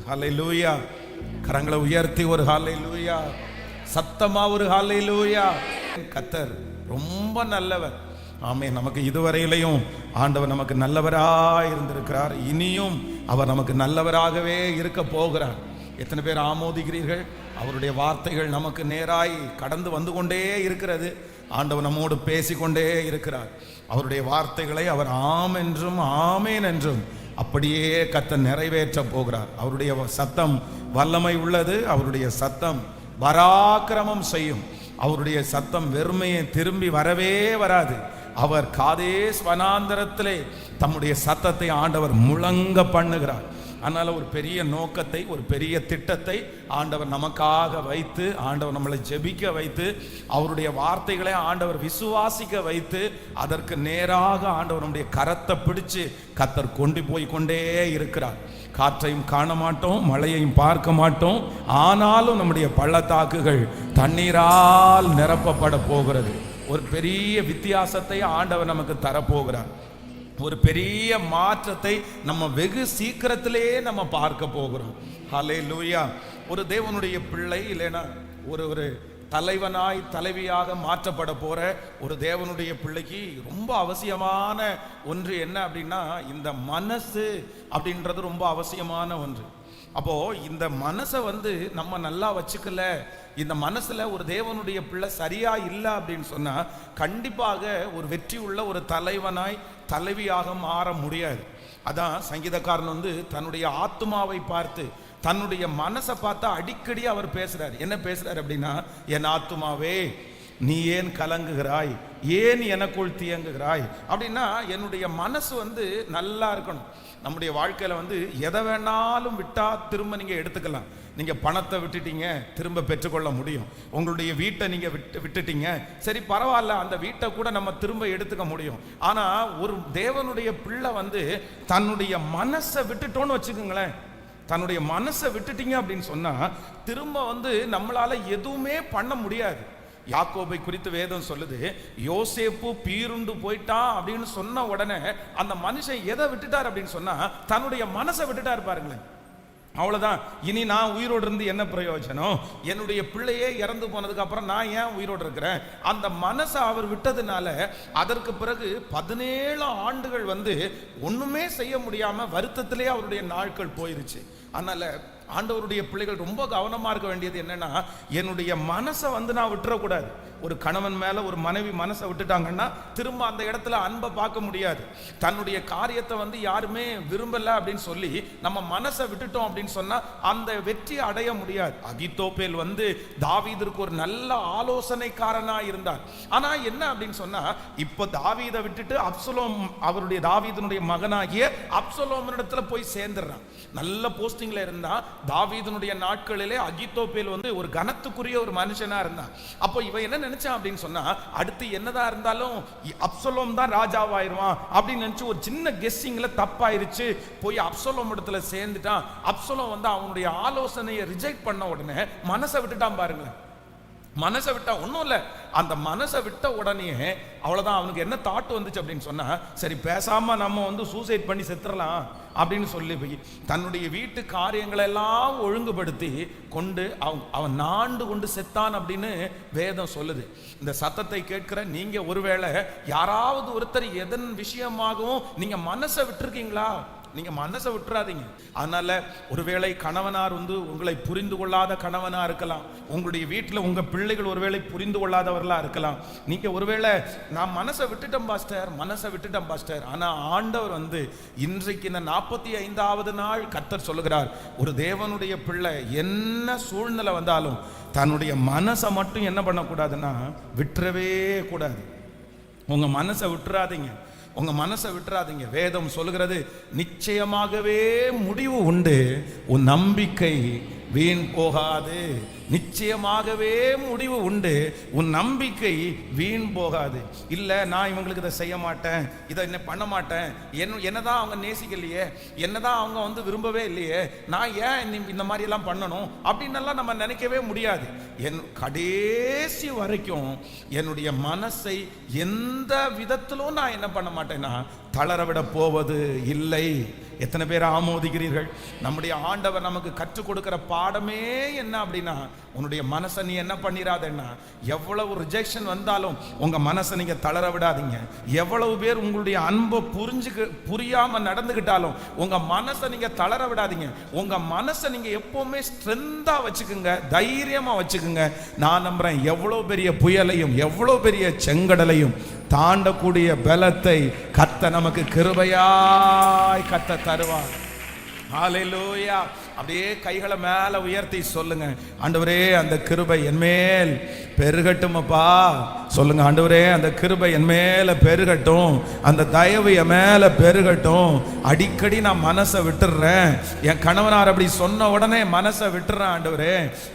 ஹல்லேலூயா. கரங்களை உயர்த்தி ஒரு ஹல்லேலூயா, சத்தமா ஒரு ஹல்லேலூயா. கர்த்தர் ரொம்ப நல்லவர். ஆமென். நமக்கு இதுவரையிலையும் ஆண்டவர் நமக்கு நல்லவராய் இருந்திருக்கிறார். இனியும் அவர் நமக்கு நல்லவராகவே இருக்க போகிறார். எத்தனை பேர் ஆமோதிக்கிறீர்கள்? அவருடைய வார்த்தைகள் நமக்கு நேராய் கடந்து வந்து கொண்டே இருக்கிறது. ஆண்டவர் நம்மோடு பேசிக்கொண்டே இருக்கிறார். அவருடைய வார்த்தைகளை அவர் ஆம் என்றும் ஆமேன் என்றும் அப்படியே கர்த்தர் நிறைவேற்ற போகிறார். அவருடைய சத்தம் வல்லமை உள்ளது. அவருடைய சத்தம் பராக்கிரமம் செய்யும். அவருடைய சத்தம் வெறுமையை திரும்பி வரவே வராது. அவர் காதேஸ் வனாந்தரத்திலே தம்முடைய சத்தத்தை ஆண்டவர் முழங்க பண்ணுகிறார். அதனால ஒரு பெரிய நோக்கத்தை, ஒரு பெரிய திட்டத்தை ஆண்டவர் நமக்காக வைத்து, ஆண்டவர் நம்மளை ஜெபிக்க வைத்து, அவருடைய வார்த்தைகளை ஆண்டவர் விசுவாசிக்க வைத்து, அதற்கு நேராக ஆண்டவர் நம்முடைய கரத்தை பிடிச்சு கர்த்தர் கொண்டு போய் கொண்டே இருக்கிறார். காற்றையும் காண மாட்டோம், மழையையும் பார்க்க மாட்டோம், ஆனாலும் நம்முடைய பள்ளத்தாக்குகள் தண்ணீரால் நிரப்பப்பட போகிறது. ஒரு பெரிய வித்தியாசத்தை ஆண்டவர் நமக்கு தரப்போகிறார். ஒரு பெரிய மாற்றத்தை நம்ம வெகு சீக்கிரத்திலே நம்ம பார்க்க போகிறோம். ஹல்லேலூயா. ஒரு தேவனுடைய பிள்ளை இல்லைன்னா ஒரு தலைவனாய் தலைவியாக மாற்றப்பட போற ஒரு தேவனுடைய பிள்ளைக்கு ரொம்ப அவசியமான ஒன்று என்ன அப்படின்னா, இந்த மனசு அப்படின்றது ரொம்ப அவசியமான ஒன்று. அப்போ இந்த மனசை நம்ம நல்லா வச்சுக்கல, இந்த மனசுல ஒரு தேவனுடைய பிள்ளை சரியா இல்லை அப்படின்னு சொன்னா கண்டிப்பாக ஒரு வெற்றி உள்ள ஒரு தலைவனாய் தலைவியாக மாற முடியாது. அதான் சங்கீதக்காரன் தன்னுடைய ஆத்துமாவை பார்த்து, தன்னுடைய மனசை பார்த்தா அடிக்கடி அவர் பேசுறார். என்ன பேசுறார் அப்படின்னா, என் ஆத்துமாவே நீ ஏன் கலங்குகிறாய், ஏன் எனக்குள் தியங்குகிறாய் அப்படின்னா, என்னுடைய மனசு நல்லா இருக்கணும். நம்முடைய வாழ்க்கையில எதை வேணாலும் விட்டா திரும்ப நீங்க எடுத்துக்கலாம். நீங்க பணத்தை விட்டுட்டீங்க, திரும்ப பெற்றுக்கொள்ள முடியும். உங்களுடைய வீட்டை நீங்க விட்டுட்டீங்க, சரி பரவாயில்ல, அந்த வீட்டை கூட நம்ம திரும்ப எடுத்துக்க முடியும். ஆனா ஒரு தேவனுடைய பிள்ளை தன்னுடைய மனசை விட்டுட்டோன்னு வச்சுக்கோங்களேன், தன்னுடைய மனசை விட்டுட்டீங்க அப்படின்னு சொன்னா திரும்ப நம்மளால எதுவுமே பண்ண முடியாது. யாக்கோபை குறித்து வேதம் சொல்லுது, யோசேப்பு பீருண்டு போயிட்டான் அப்படின்னு சொன்ன உடனே அந்த மனுஷன் எதை விட்டுட்டார் அப்படின்னு சொன்னா தன்னுடைய மனசை விட்டுட்டாரு. பாருங்களேன், அவ்வளவுதான். இனி நான் உயிரோடு இருந்து என்ன பிரயோஜனம்? என்னுடைய பிள்ளையே இறந்து போனதுக்கு அப்புறம் நான் ஏன் உயிரோடு இருக்கிறேன்? அந்த மனசை அவர் விட்டதுனால அதற்கு பிறகு 17 ஆண்டுகள் ஒண்ணுமே செய்ய முடியாம வருத்தத்திலே அவருடைய நாட்கள் போயிருச்சு. அதனால ஆண்டவருடைய பிள்ளைகள் ரொம்ப கவனமா இருக்க வேண்டியது என்னன்னா, என்னுடைய மனசை நான் விட்டுறக்கூடாது. ஒரு கணவன் மேல ஒரு மனைவி மனசை விட்டுட்டாங்கன்னா திரும்ப அந்த இடத்துல அன்பை பார்க்க முடியாது. தன்னுடைய காரியத்தை யாருமே விரும்பல அப்படின்னு சொல்லி நம்ம மனசை விட்டுட்டோம் அப்படின்னு சொன்னா அந்த வெற்றி அடைய முடியாது. அகித்தோப்பேல் தாவீதுக்கு ஒரு நல்ல ஆலோசனைக்காரனா இருந்தார். ஆனா என்ன அப்படின்னு சொன்னா, இப்ப தாவீதை விட்டுட்டு அப்சலோம், அவருடைய தாவீதினுடைய மகனாகிய அப்சலோமிடத்துல போய் சேர்ந்துடுறான். நல்ல போஸ்டிங்ல இருந்தா. தாவீதினுடைய நாட்களிலே அகித்தோப்பேல் ஒரு கனத்துக்குரிய ஒரு மனுஷனா இருந்தான். அப்போ இவன் என்ன நினைச்சான் அப்படின்னு சொன்னா, அடுத்து என்னதான் இருந்தாலும் அப்சலோம் தான் ராஜாவாயிருவான் அப்படின்னு நினைச்சு ஒரு சின்ன கெஸ்ஸிங்ல தப்பாயிருச்சு. போய் அப்சலோம் இடத்துல சேர்ந்துட்டான். அப்சலோம் அவனுடைய ஆலோசனையை ரிஜெக்ட் பண்ண உடனே மனசை விட்டுட்டான். பாருங்களேன், மனசை விட்டா ஒன்றும் இல்லை, அந்த மனசை விட்ட உடனே அவ்வளோதான். அவனுக்கு என்ன தாட் வந்துச்சு அப்படின்னு சொன்னா, சரி பேசாம நம்ம சூசைட் பண்ணி செத்துறலாம் அப்படின்னு சொல்லி போய் தன்னுடைய வீட்டு காரியங்களை எல்லாம் ஒழுங்குபடுத்தி கொண்டு அவன் நாண்டு கொண்டு செத்தான் அப்படின்னு வேதம் சொல்லுது. இந்த சத்தத்தை கேட்கிற நீங்க ஒருவேளை யாராவது ஒருத்தர் எதன் விஷயமாகவும் நீங்க மனசை விட்டுருக்கீங்களா? நீங்க மனசை விட்டுறாதீங்க. அதனால ஒருவேளை கணவனார் உங்களை புரிந்து கொள்ளாத கணவனா இருக்கலாம். உங்களுடைய வீட்டில் உங்க பிள்ளைகள் ஒருவேளை புரிந்து கொள்ளாதவர்களா இருக்கலாம். நீங்க ஒருவேளை நான் மனசை விட்டுட்டேன் பாஸ்டர். ஆனா ஆண்டவர் இன்றைக்கு இந்த 45வது நாள் கர்த்தர் சொல்லுகிறார், ஒரு தேவனுடைய பிள்ளை என்ன சூழ்நிலை வந்தாலும் தன்னுடைய மனசை மட்டும் என்ன பண்ணக்கூடாதுன்னா விட்டுறவே கூடாது. உங்க மனசை விட்டுறாதீங்க, உங்க மனசை விட்டுறாதீங்க. வேதம் சொல்லுகிறது, நிச்சயமாகவே முடிவு உண்டு, உன் நம்பிக்கை வீண் போகாது. நிச்சயமாகவே முடிவு உண்டு, உன் நம்பிக்கை வீண் போகாது. இல்லை நான் இவங்களுக்கு இதை செய்ய மாட்டேன், இதை என்ன பண்ண மாட்டேன், என்னதான் அவங்க நேசிக்கலையே, என்னதான் அவங்க விரும்பவே இல்லையே, நான் ஏன் இந்த மாதிரி எல்லாம் பண்ணணும் அப்படின்னு நம்ம நினைக்கவே முடியாது. என் கடைசி வரைக்கும் என்னுடைய மனசை எந்த விதத்திலும் நான் என்ன பண்ண மாட்டேன்னா தளர விட போவது இல்லை. எத்தனை பேர் ஆமோதிக்கிறீர்கள்? நம்முடைய ஆண்டவர் நமக்கு கற்றுக் கொடுக்கிற பாடமே என்ன அப்படின்னா, உன்னுடைய மனசை நீ என்ன பண்ணிடாதேன்னா, எவ்வளவு ரிஜெக்ஷன் வந்தாலும் உங்க மனசை நீங்க தளர விடாதீங்க. எவ்வளவு பேர் உங்களுடைய அன்பை புரியாம நடந்துகிட்டாலும் உங்க மனசை நீங்க தளர விடாதீங்க. உங்க மனசை நீங்க எப்பவுமே ஸ்ட்ரென்தா வச்சுக்குங்க, தைரியமா வச்சுக்குங்க. நான் நம்புறேன், எவ்வளவு பெரிய புயலையும் எவ்வளவு பெரிய செங்கடலையும் தாண்டக்கூடிய பலத்தை கர்த்தர் நமக்கு கிருபையாய் கர்த்தர் தருவார். ஹல்லேலூயா. அப்படியே கைகளை மேல உயர்த்தி சொல்லுங்க, ஆண்டவரே அந்த கிருபை என் மேல் பெருகட்டும் அப்பா. சொல்லுங்க, ஆண்டவரே அந்த கிருபை என் மேல பெருகட்டும், அந்த தயவு என் மேல பெருகட்டும். அடிக்கடி நான் மனசை விட்டுறேன். என் கணவனார் அப்படி சொன்ன உடனே மனசை விட்டுறேன் ஆண்டவரே.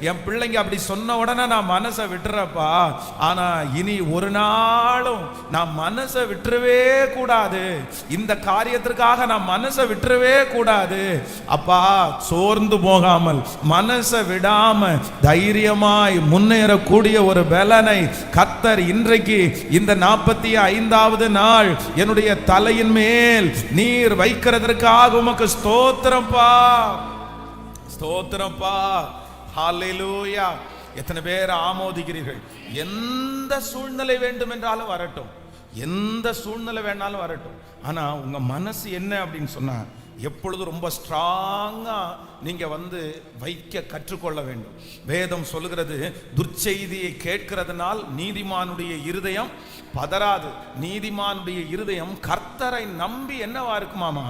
என் பிள்ளைங்க அப்படி சொன்ன உடனே நான் மனசை விட்டுறப்பா. ஆனா இனி ஒரு நாளும் நான் மனசை விட்டுறவே கூடாது. இந்த காரியத்திற்காக நான் மனசை விட்டுறவே கூடாது அப்பா. சோர்ந்து போகாமல் மனசை விடாம தைரியமாய் முன்னேறக்கூடிய ஒரு பலனை கர்த்தர் இன்றைக்கு இந்த 45வது நாள் என்னுடைய தலையின் மேல் நீர் வைக்கிறதற்காக உமக்கு ஸ்தோத்திரம்பா, ஸ்தோத்திரம்பா. ஹல்லேலூயா. எத்தனை பேர் ஆமோதிக்கிறீர்கள்? எந்த சூழ்நிலை வேண்டும் என்றாலும் வரட்டும், எந்த சூழ்நிலை வேணாலும் வரட்டும். ஆனா உங்க மனசு என்ன அப்படின்னு சொன்னா, எப்பொழுதும் ரொம்ப ஸ்ட்ராங்கா நீங்க வைக்க கற்றுக்கொள்ள வேண்டும். வேதம் சொல்லுகிறது, துர்ச்செய்தியை கேட்கிறதுனால் நீதிமானுடைய இருதயம் பதறாது. நீதிமானுடைய இருதயம் கர்த்தரை நம்பி என்னவா இருக்குமாமா?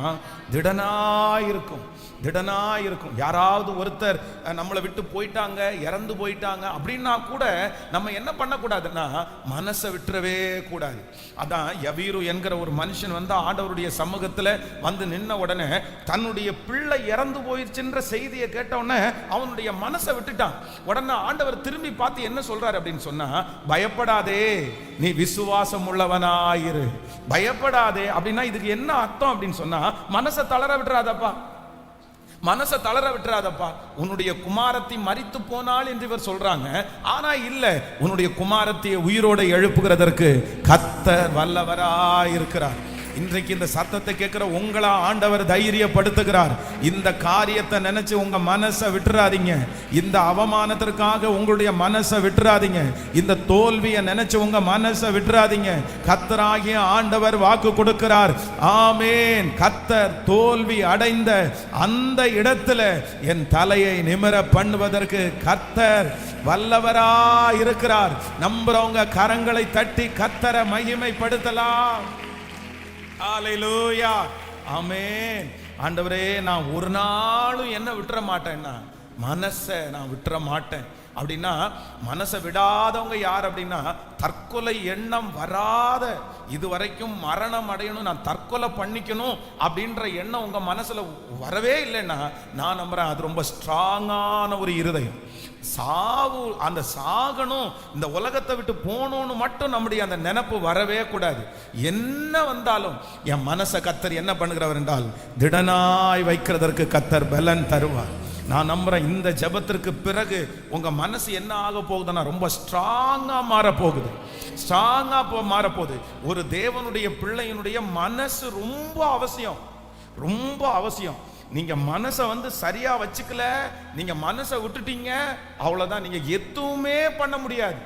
திடனாயிருக்கும், திடனாயிருக்கும். யாராவது ஒருத்தர் நம்மளை விட்டு போயிட்டாங்க, இறந்து போயிட்டாங்க அப்படின்னா கூட நம்ம என்ன பண்ணக்கூடாதுன்னா, மனசை விட்டுறவே கூடாது. அதான் யவீரு என்கிற ஒரு மனுஷன் ஆண்டவருடைய சமூகத்தில் நின்ன உடனே தன்னுடைய பிள்ளை இறந்து போயிடுச்சுன்ற செய்தியை கேட்ட உடனே அவனுடைய மனசை விட்டுட்டான். உடனே ஆண்டவர் திரும்பி பார்த்து என்ன சொல்றாரு அப்படின்னு சொன்னா, பயப்படாதே, நீ விசுவாசம் உள்ளவனாயிரு. பயப்படாதே அப்படின்னா இதுக்கு என்ன அர்த்தம் அப்படின்னு சொன்னா, மனசை தளர விட்டுறாதப்பா, மனசை தளர விட்டுறாதப்பா. உன்னுடைய குமாரத்தி மரித்து போனாள் என்று இவர் சொல்றாங்க. ஆனா இல்ல, உன்னுடைய குமாரத்தியை உயிரோடு எழுப்புகிறதற்கு கர்த்தர் வல்லவராயிருக்கிறார். இன்றைக்கு இந்த சத்தத்தை கேட்கிற உங்களா ஆண்டவர் தைரியப்படுத்துகிறார். இந்த காரியத்தை நினைச்சு உங்க மனசை விட்டுறாதீங்க. இந்த அவமானத்திற்காக உங்களுடைய மனசை விட்டுறாதீங்க. இந்த தோல்வியை நினைச்சு உங்க மனசை விட்டுறாதீங்க. கர்த்தராகிய ஆண்டவர் வாக்கு கொடுக்கிறார். ஆமென். கர்த்தர் தோல்வி அடைந்த அந்த இடத்துல என் தலையை நிமிர பண்ணுவதற்கு கர்த்தர் வல்லவரா இருக்கிறார். நம்புறவங்க கரங்களை தட்டி கர்த்தரை மகிமைப்படுத்தலாம். ஹல்லேலூயா. ஆமென். ஆண்டவரே, நான் ஒரு நாளும் என்ன விட்டுற மாட்டேன்னா, மனசை நான் விட்டுற மாட்டேன் அப்படின்னா, மனசை விடாதவங்க யார் அப்படின்னா, தற்கொலை எண்ணம் வராத, இதுவரைக்கும் மரணம் அடையணும், நான் தற்கொலை பண்ணிக்கணும் அப்படின்ற எண்ணம் உங்க மனசுல வரவே இல்லைன்னா, நான் நம்புறேன் அது ரொம்ப ஸ்ட்ராங்கான ஒரு இருதயம். சாவு, அந்த சாகணும், இந்த உலகத்தை விட்டு போகணும்னு மட்டும் நம்முடைய அந்த நினைப்பு வரவே கூடாது. என்ன வந்தாலும் என் மனசை கர்த்தர் என்ன பண்ணுகிறவர் என்றால், திடனாய் வைக்கிறதற்கு கர்த்தர் பலன் தருவார். நான் நம்புறேன் இந்த ஜெபத்திற்கு பிறகு உங்க மனசு என்ன ஆக போகுதுன்னா, ரொம்ப ஸ்ட்ராங்கா மாற போகுது, ஸ்ட்ராங்கா மாற போகுது. ஒரு தேவனுடைய பிள்ளையினுடைய மனசு ரொம்ப அவசியம், ரொம்ப அவசியம். நீங்க மனசை சரியா வச்சுக்கல, நீங்க மனசை விட்டுட்டீங்க, அவ்வளவுதான். நீங்க எதுவுமே பண்ண முடியாது,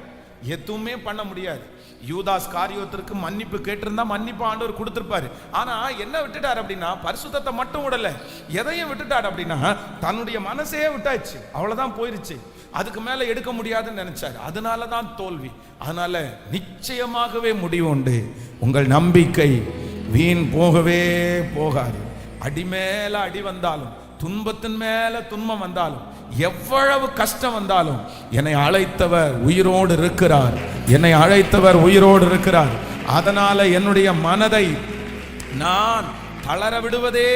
எதுவுமே பண்ண முடியாது. யூதாஸ் காரியத்திற்கு மன்னிப்பு கேட்டிருந்தா மன்னிப்பு ஆண்டவர் கொடுத்திருப்பாரு. ஆனா என்ன விட்டுட்டார் அப்படின்னா, பரிசுத்தத்தை மட்டும் விடல, எதையும் விட்டுட்டார் அப்படின்னா, தன்னுடைய மனசையே விட்டாச்சு, அவ்வளவுதான், போயிருச்சு. அதுக்கு மேல எடுக்க முடியாதுன்னு நினைச்சாரு. அதனாலதான் தோல்வி. அதனால நிச்சயமாகவே முடிவு உண்டு. உங்கள் நம்பிக்கை வீண் போகவே போகாது. அடி மேல அடி வந்தாலும், துன்பத்தின் மேல துன்பம் வந்தாலும், எவ்வளவு கஷ்டம் வந்தாலும், என்னை அழைத்தவர் உயிரோடு இருக்கிறார், என்னை அழைத்தவர் உயிரோடு இருக்கிறார். அதனால என்னுடைய மனதை நான் தளர விடுவதே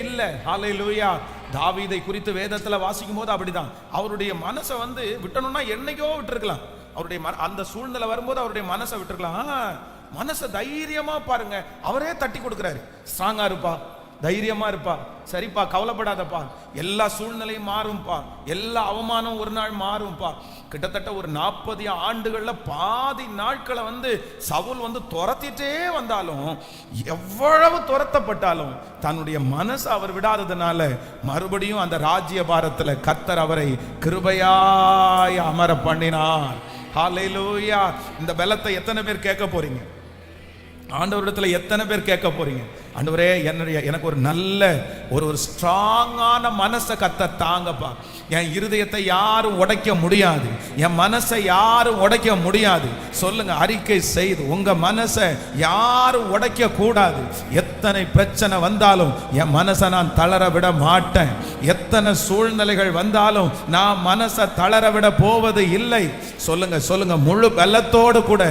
இல்லை. ஹல்லேலூயா. தாவீதை குறித்து வேதத்துல வாசிக்கும் போது அப்படிதான். அவருடைய மனசை விட்டணும்னா என்னைக்கோ விட்டுருக்கலாம். அவருடைய அந்த சூழ்நிலை வரும்போது அவருடைய மனசை விட்டுருக்கலாம். மனசை தைரியமா பாருங்க, அவரே தட்டி கொடுக்கிறாரு. ஸ்ட்ராங்கா இருப்பா, தைரியமா இருப்பா, சரிப்பா கவலைப்படாதப்பா, எல்லா சூழ்நிலையும் மாறும்பா, எல்லா அவமானம் ஒரு நாள் மாறும்பா. கிட்டத்தட்ட ஒரு 40 ஆண்டுகள்ல பாதி நாட்களை சவுல் துரத்திட்டே வந்தாலும், எவ்வளவு துரத்தப்பட்டாலும் தன்னுடைய மனசு அவர் விடாததுனால மறுபடியும் அந்த ராஜ்ய பாரத்தில் கர்த்தர் அவரை கிருபையாய் அமர பண்ணினார். ஹல்லேலூயா. இந்த பலத்தை எத்தனை பேர் கேட்க போறீங்க? ஆண்டவரிடத்துல எத்தனை பேர் கேட்க போறீங்க? ஆண்டவரே, எனக்கு ஒரு நல்ல ஒரு ஸ்ட்ராங்கான மனசை கர்த்தர் தாங்கப்பா. என் இருதயத்தை யாரும் உடைக்க முடியாது, என் மனசை யாரும் உடைக்க முடியாது. சொல்லுங்க, அறிக்கை செய்து உங்க மனசை யாரும் உடைக்க கூடாது. எத்தனை பிரச்சனை வந்தாலும் என் மனசை நான் தளர விட மாட்டேன். எத்தனை சூழ்நிலைகள் வந்தாலும் நான் மனசை தளர விட போவது இல்லை. சொல்லுங்க சொல்லுங்க, முழு பலத்தோடு கூட.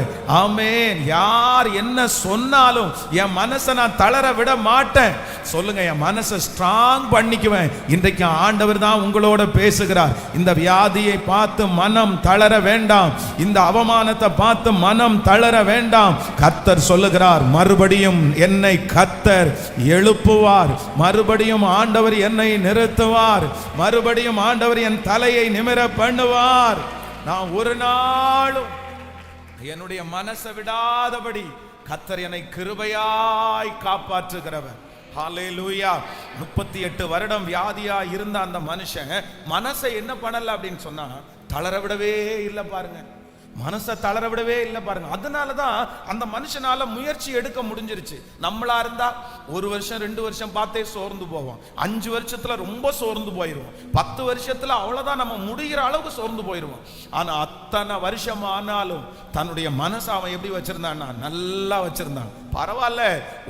ஆமென். யார் என்ன சொன்னாலும் என் மனசை நான் தளர விட மாட்டேன். சொல்லுங்க, என் மனசை ஸ்ட்ராங் பண்ணிக்குவேன். இன்றைக்கு ஆண்டவர் தான் உங்களோட பேசுகிறார். இந்த வியாதியை பார்த்து மனம் தளர வேண்டாம், இந்த அவமானத்தை பார்த்து மனம் தளர வேண்டாம். கர்த்தர் சொல்லுகிறார், மறுபடியும் என்னை கர்த்தர் எழுப்புவார், மறுபடியும் ஆண்டவர் என்னை நிறுத்துவார், மறுபடியும் ஆண்டவர் என் தலையை நிமிர பண்ணுவார். நான் ஒரு நாளும் என்னுடைய மனசை விடாதபடி கர்த்தர் என்னை கிருபையாய் காப்பாற்றுகிறவர். ஹல்லேலூயா. 38 வருடம் வியாதியா இருந்த அந்த மனுஷன் மனசை என்ன பண்ணல அப்படின்னு சொன்னா, தளர விடவே இல்லை பாருங்க. மனசை தளர விடவே இல்லை பாருங்க. அதனாலதான் அந்த மனுஷனால முயற்சி எடுக்க முடிஞ்சிருச்சு. நம்மளா இருந்தா 1 வருஷம் 2 வருஷம் பார்த்தே சோர்ந்து போவோம், 5 வருஷத்துல ரொம்ப சோர்ந்து போயிருவோம், 10 வருஷத்துல அவ்வளவுதான், நம்ம முடிகிற அளவுக்கு சோர்ந்து போயிருவோம். ஆனா அத்தனை வருஷம் ஆனாலும் தன்னுடைய மனசை அவன் எப்படி வச்சிருந்தான்னா, நல்லா வச்சிருந்தான். பரவாயில்ல,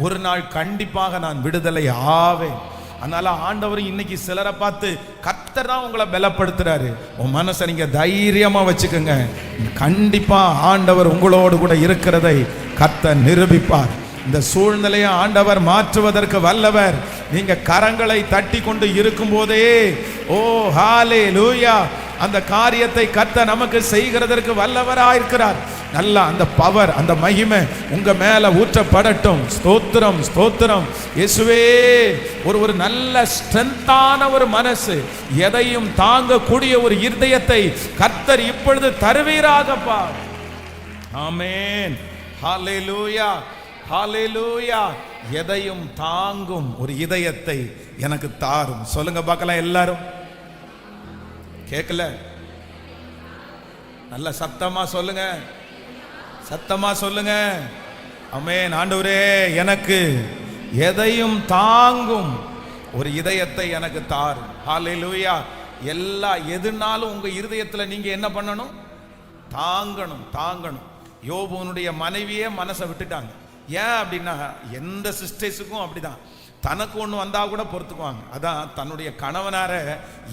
ஒரு நாள் கண்டிப்பாக நான் விடுதலை ஆவேன். அதனால ஆண்டவர் இன்னைக்கு சிலரை பார்த்து கர்த்தர் தான் உங்களை பலப்படுத்துறாரு. உன் மனசை நீங்க தைரியமா வச்சுக்கோங்க. கண்டிப்பா ஆண்டவர் உங்களோடு கூட இருக்கிறதை கர்த்தர் நிரூபிப்பார். இந்த சூழ்நிலையை ஆண்டவர் மாற்றுவதற்கு வல்லவர். நீங்க கரங்களை தட்டி கொண்டு இருக்கும் போதே, ஓ ஹல்லேலூயா, அந்த காரியத்தை கர்த்தர் நமக்கு செய்கிறதற்கு வல்லவராயிருக்கிறார். நல்லா அந்த பவர், அந்த மகிமை உங்க மேல ஊற்றப்படட்டும். ஸ்தோத்திரம் ஸ்தோத்திரம் இயேசுவே. ஒரு நல்ல ஸ்ட்ரென்த்தான ஒரு மனசு, எதையும் தாங்கக்கூடிய ஒரு இருதயத்தை கர்த்தர் இப்பொழுது தருவீராகப்பா. ஆமென். ஹல்லேலூயா ஹல்லேலூயா. எதையும் தாங்கும் ஒரு இதயத்தை எனக்கு தாரும். சொல்லுங்க பார்க்கலாம் எல்லாரும். கேட்கல? நல்ல சத்தமா சொல்லுங்க, சத்தமா சொல்லுங்க. ஆமென். ஆண்டவரே, எனக்கு எதையும் தாங்கும் ஒரு இதயத்தை எனக்கு தாரும். ஹல்லேலூயா. எல்லா எதுனாலும் உங்க இருதயத்துல நீங்க என்ன பண்ணணும்? தாங்கணும், தாங்கணும். யோபுனுடைய மனைவியே மனசை விட்டுட்டாங்க. ஏன் அப்படின்னா, எந்த சிஸ்டர்ஸுக்கும் அப்படிதான், தனக்கு ஒன்று வந்தா கூட பொறுத்துக்குவாங்க. அதான் தன்னுடைய கணவனார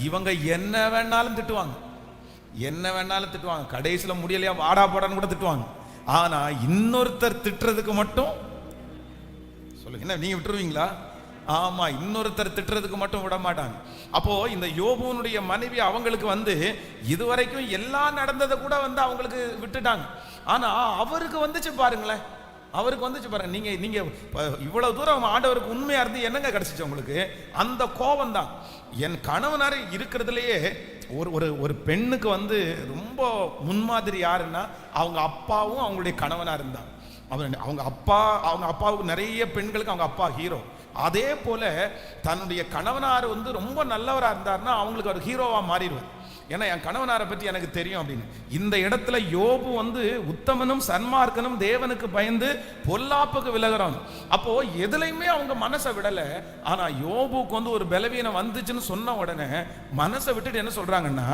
இவங்க என்ன வேணாலும் திட்டுவாங்க, என்ன வேணாலும் திட்டுவாங்க. கடைசியில் முடியலையா வாடா போடான்னு கூட திட்டுவாங்க. ஆனா இன்னொருத்தர் திட்டுறதுக்கு மட்டும் சொல்லுங்க, என்ன நீங்க விட்டுருவீங்களா? ஆமா, இன்னொருத்தர் திட்டுறதுக்கு மட்டும் விட மாட்டாங்க. அப்போ இந்த யோபுனுடைய மனைவி அவங்களுக்கு இதுவரைக்கும் எல்லாம் நடந்ததை கூட அவங்களுக்கு விட்டுட்டாங்க. ஆனா அவருக்கு வந்துச்சு பாருங்களேன், அவருக்கு வந்துச்சு பாருங்க. நீங்க இவ்வளவு தூரம் ஆண்டவருக்கு உண்மையா இருந்து என்னங்க கிடைச்சிச்சு உங்களுக்கு? அந்த கோபம் தான். என் கணவனார் இருக்கிறதுலயே ஒரு பெண்ணுக்கு ரொம்ப முன்மாதிரி யாருன்னா, அவங்க அப்பாவும் அவங்களுடைய கணவனா இருந்தாங்க. அவங்க அப்பாவுக்கு நிறைய பெண்களுக்கு அவங்க அப்பா ஹீரோ. அதே போல தன்னுடைய கணவனார் ரொம்ப நல்லவரா இருந்தாருன்னா அவங்களுக்கு ஒரு ஹீரோவா மாறிடுவார். ஏன்னா என் கணவனாரை பற்றி எனக்கு தெரியும் அப்படின்னு. இந்த இடத்துல யோபு உத்தமனும் சன்மார்க்கனும் தேவனுக்கு பயந்து பொல்லாப்புக்கு விலகிறோம். அப்போ எதுலையுமே அவங்க மனசை விடலை. ஆனா யோபுக்கு ஒரு பலவீனம் வந்துச்சுன்னு சொன்ன உடனே மனசை விட்டுட்டு என்ன சொல்றாங்கன்னா,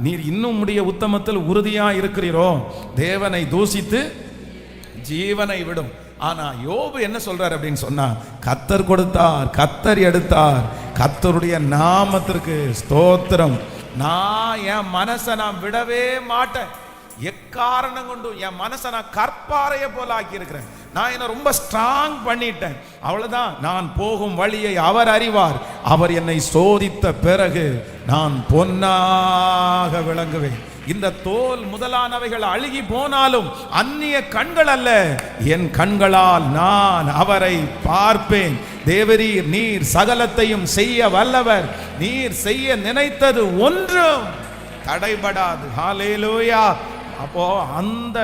நீர் இன்னும் உடைய உத்தமத்தில் உறுதியா இருக்கிறீரோ, தேவனை தூசித்து ஜீவனை விடும். ஆனா யோபு என்ன சொல்றாரு அப்படின்னு சொன்னா, கர்த்தர் கொடுத்தார், கர்த்தர் எடுத்தார், கர்த்தருடைய நாமத்திற்கு ஸ்தோத்திரம். நான் என் மனசை நான் விடவே மாட்டேன். எக்காரணம் கொண்டு என் மனசை நான் கற்பாறைய போல ஆக்கி இருக்கிறேன். நான் என்ன ரொம்ப ஸ்ட்ராங் பண்ணிட்டேன். அவ்வளவுதான். நான் போகும் வழியை அவர் அறிவார். அவர் என்னை சோதித்த பிறகு நான் பொன்னாக விளங்குவேன். இந்த தோல் முதலானவைகள் அழுகி போனாலும் அந்நிய கண்கள் அல்ல, என் கண்களால் நான் அவரை பார்ப்பேன். தேவரீர் நீர் சகலத்தையும் செய்ய வல்லவர், நீர் செய்ய நினைத்தது ஒன்றும் தடைபடாது. ஹல்லேலூயா. அப்போ அந்த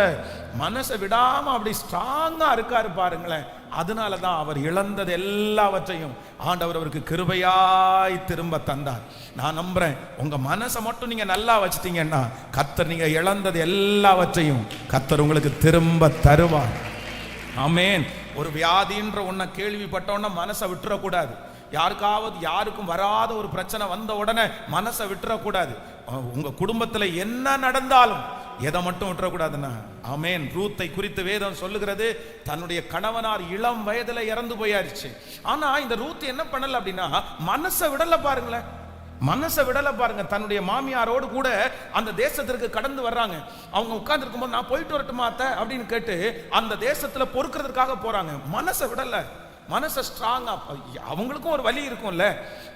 மனசை விடாம அப்படி ஸ்ட்ராங்கா இருக்காரு பாருங்களேன். அதனாலதான் அவர் இழந்தது எல்லாவற்றையும் ஆண்டவர் அவருக்கு கிருபையாய் திரும்ப தந்தார். நான் நம்புறேன், உங்க மனசை மட்டும் நீங்க நல்லா வச்சிட்டீங்கன்னா கர்த்தர் நீங்க இழந்தது எல்லாவற்றையும் கர்த்தர் உங்களுக்கு திரும்ப தருவார். ஆமென். ஒரு வியாதின்ற ஒன்ன கேள்விப்பட்டோன்னா மனசை விட்டுறக்கூடாது. யாருக்கும் வராத ஒரு பிரச்சனை வந்த உடனே மனசை விட்டுறக்கூடாது. உங்க குடும்பத்துல என்ன நடந்தாலும் எதை மட்டும் விட்டுறக்கூடாதுன்னா, ஆமென். ரூத்தை குறித்து வேதம் சொல்லுகிறது, தன்னுடைய கணவனார் இளம் வயதுல இறந்து போயாருச்சு. ஆனா இந்த ரூத் என்ன பண்ணல அப்படின்னா, மனசை விடல பாருங்களேன், மனசை விடல பாருங்க. தன்னுடைய மாமியாரோடு கூட அந்த தேசத்திற்கு கடந்து வர்றாங்க. அவங்க உட்கார்ந்து இருக்கும்போது நான் போயிட்டு வரட்டுமா அத்தை அப்படின்னு கேட்டு அந்த தேசத்துல பொறுக்கிறதுக்காக போறாங்க. மனசை விடல, மனசை ஸ்ட்ராங்கா. அவங்களுக்கும் ஒரு வலி இருக்கும்ல,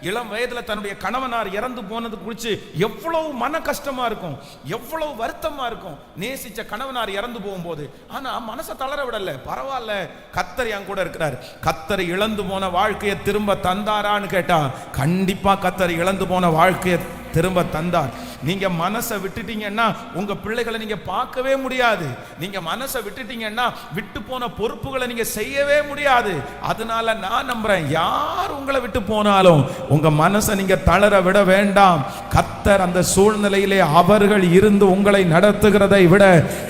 இளம் வயதுல தன்னுடைய கணவனார் இறந்து போனது குறித்து எவ்வளவு மன கஷ்டமா இருக்கும், எவ்வளவு வருத்தமா இருக்கும் நேசிச்ச கணவனார் இறந்து போகும்போது. ஆனா மனசை தளர விடல. பரவாயில்ல, கர்த்தர் என் கூட இருக்கிறார். கர்த்தர் இழந்து போன வாழ்க்கையை திரும்ப தந்தாரான்னு கேட்டா கண்டிப்பா கர்த்தர் இழந்து போன வாழ்க்கையை திரும்ப தந்தார். நீங்க மனசை விட்டுட்டீங்கன்னா உங்க பிள்ளைகளை நீங்க பார்க்கவே முடியாது. நீங்க மனசை விட்டுட்டீங்கன்னா விட்டு போன பொறுப்புகளை நீங்க செய்யவே முடியாது. அதனால நான் நம்புறேன், யார் உங்களை விட்டு போனாலும் உங்க மனசை நீங்க தளர விட வேண்டாம். கர்த்தர் அந்த சூழ்நிலையிலே அவர்கள் இருந்து உங்களை நடத்துகிறதை விட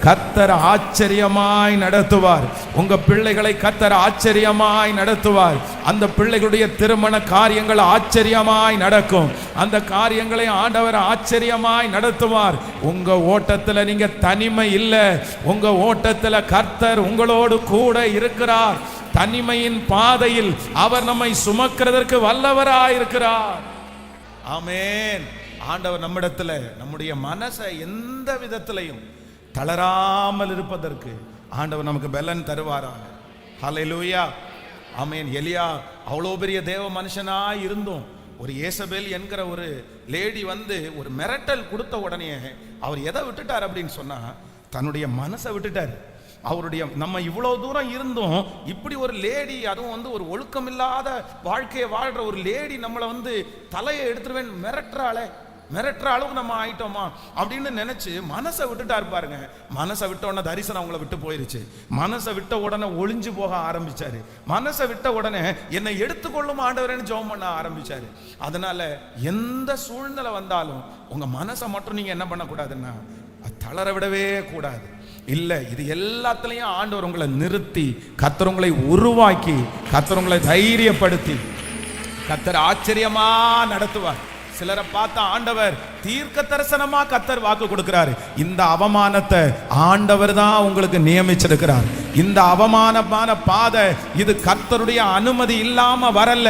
கர்த்தர் ஆச்சரியமாய் நடத்துவார். உங்க பிள்ளைகளை கர்த்தர் ஆச்சரியமாய் நடத்துவார். அந்த பிள்ளைகளுடைய திருமண காரியங்கள் ஆச்சரியமாய் நடக்கும். அந்த காரியங்களை ஆண்டவர் ஆச்சரியமாய் நடத்துவார். உங்க ஓட்டத்துல நீங்க தனிமை இல்ல, உங்க ஓட்டத்துல கர்த்தர் உங்களோடு கூட இருக்கிறார். தனிமையின் பாதையில் அவர் நம்மை சுமக்கிறதற்கு வல்லவராயிருக்கிறார். ஆமென். ஆண்டவர் நம்மிடத்துல நம்முடைய மனசை எந்த விதத்திலையும் தளராமல் இருப்பதற்கு ஆண்டவர் நமக்கு பலன் தருவாராக. ஹல்லேலூயா. ஆமென். எலியா அவ்வளோ பெரிய தேவ மனுஷனாய் இருந்தும் ஒரு ஏசபேல் என்கிற ஒரு லேடி வந்து ஒரு மிரட்டல் கொடுத்த உடனே அவர் எதை விட்டுட்டார் அப்படின்னு சொன்னா, தன்னுடைய மனசை விட்டுட்டார். அவருடைய நம்ம இவ்வளவு தூரம் இருந்தும் இப்படி ஒரு லேடி, அதுவும் வந்து ஒரு ஒழுக்கம் இல்லாத வாழ்க்கையை வாழ்ற ஒரு லேடி நம்மளை வந்து தலையை எடுத்துருவேன் மிரட்டுற அளவுக்கு நம்ம ஆயிட்டோமா அப்படின்னு நினைச்சு மனசை விட்டுட்டாரு பாருங்க. மனசை விட்ட உடனே தரிசனம் அவங்கள விட்டு போயிருச்சு. மனசை விட்ட உடனே ஒளிஞ்சு போக ஆரம்பிச்சாரு. மனசை விட்ட உடனே என்னை எடுத்துக்கொள்ளும் ஆண்டவரேன்னு ஜெபம் பண்ண ஆரம்பிச்சாரு. அதனால எந்த சூழ்நிலை வந்தாலும் உங்க மனசை மட்டும் நீங்க என்ன பண்ணக்கூடாதுன்னா தளர விடவே கூடாது. இல்ல, இது எல்லாத்துலயும் ஆண்டவர் உங்களை நிறுத்தி கர்த்தர் உங்களை உருவாக்கி கர்த்தர் உங்களை தைரியப்படுத்தி கர்த்தர் ஆச்சரியமா நடத்துவார். சிலரை பார்த்த ஆண்டவர் தீர்க்க தரிசனமா கர்த்தர் வாக்கு கொடுக்கிறாரு. இந்த அவமானத்தை ஆண்டவர் தான் உங்களுக்கு நியமிச்சிருக்கிறார். இந்த அவமானமான பாதை இது கர்த்தருடைய அனுமதி இல்லாம வரல,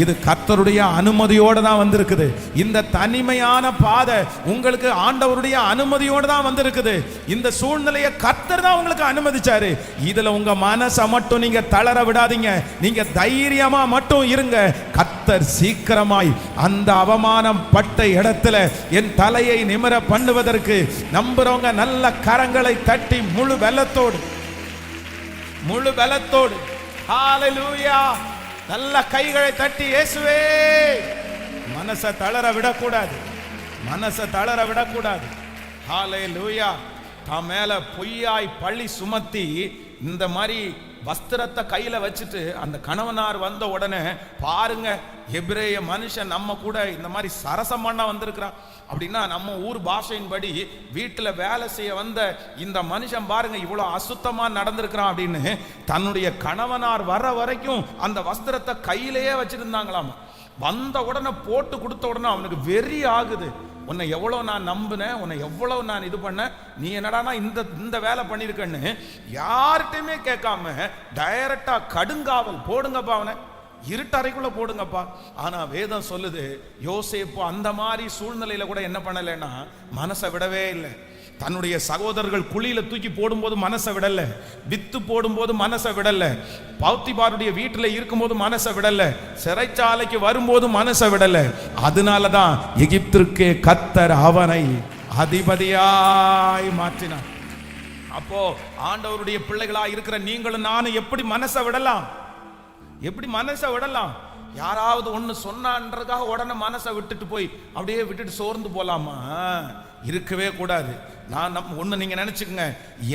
இது கர்த்தருடைய அனுமதியோட தான் வந்திருக்குது. இந்த தனிமையான பாதை உங்களுக்கு ஆண்டவருடைய அனுமதியோட தான் வந்திருக்குது. இந்த சூழ்நிலையை கர்த்தர் தான் உங்களுக்கு அனுமதிச்சாரு. இதுல உங்க மனசை மட்டும் நீங்க தளர விடாதீங்க. நீங்க தைரியமா மட்டும் இருங்க. கர்த்தர் சீக்கிரமாய் அந்த அவமானம் பட்ட இடத்துல என் தலையை நிமிர பண்ணுவதற்கு நம்புறவங்க நல்ல கரங்களை தட்டி முழு பலத்தோடு ஹல்லேலூயா நல்ல கைகளை தட்டி இயேசுவே, மனசை தளர விடக்கூடாது. ஹல்லேலூயா. தான் மேல பொய்யாய் பழி சுமத்தி இந்த மாதிரி வஸ்திரத்தை கையில வச்சுட்டு அந்த கணவனார் வந்த உடனே பாருங்க, எபிரேய மனுஷன் நம்ம கூட இந்த மாதிரி சரசம் பண்ண வந்திருக்கிறான் அப்படின்னா, நம்ம ஊர் பாஷையின்படி வீட்டுல வேலை செய்ய வந்த இந்த மனுஷன் பாருங்க இவ்வளவு அசுத்தமா நடந்திருக்கிறான் அப்படின்னு தன்னுடைய கணவனார் வர வரைக்கும் அந்த வஸ்திரத்தை கையிலேயே வச்சிருந்தாங்களாம். வந்த உடனே போட்டு கொடுத்த உடனே அவனுக்கு வெறி ஆகுது. உன்னை எவ்வளவு நான் நம்பினேன், உன்னை எவ்வளவு நான் இது பண்ண, நீ என்னடானா இந்த வேலை பண்ணிருக்கன்னு யார்கிட்டையுமே கேட்காம டைரக்டா கடுங்காவல் போடுங்கப்பா, அவனை இருட்டறைக்குள்ள போடுங்கப்பா. ஆனா வேதம் சொல்லுது, யோசேப்பு அந்த மாதிரி சூழ்நிலையில கூட என்ன பண்ணலைன்னா மனசை விடவே இல்லை. தன்னுடைய சகோதரர்கள் குழியில தூக்கி போடும்போது மனசை விடல, வித்து போடும்போது மனசை விடல, பௌத்திபாருடைய வீட்டுல இருக்கும்போது மனசை விடல, சிறைச்சாலைக்கு வரும்போது மனசை விடல. அதனாலதான் எகிப்திற்கே கர்த்தர் அவனை அதிபதியாய் மாற்றினார். அப்போ ஆண்டவருடைய பிள்ளைகளா இருக்கிற நீங்களும் நானும் எப்படி மனசை விடலாம்? எப்படி மனசை விடலாம்? யாராவது ஒண்ணு சொன்னான்றதுக்காக உடனே மனசை விட்டுட்டு போய் அப்படியே விட்டுட்டு சோர்ந்து போலாமா? இருக்கவே கூடாது. நான் ஒண்ணு நீங்க நினைச்சுக்கங்க,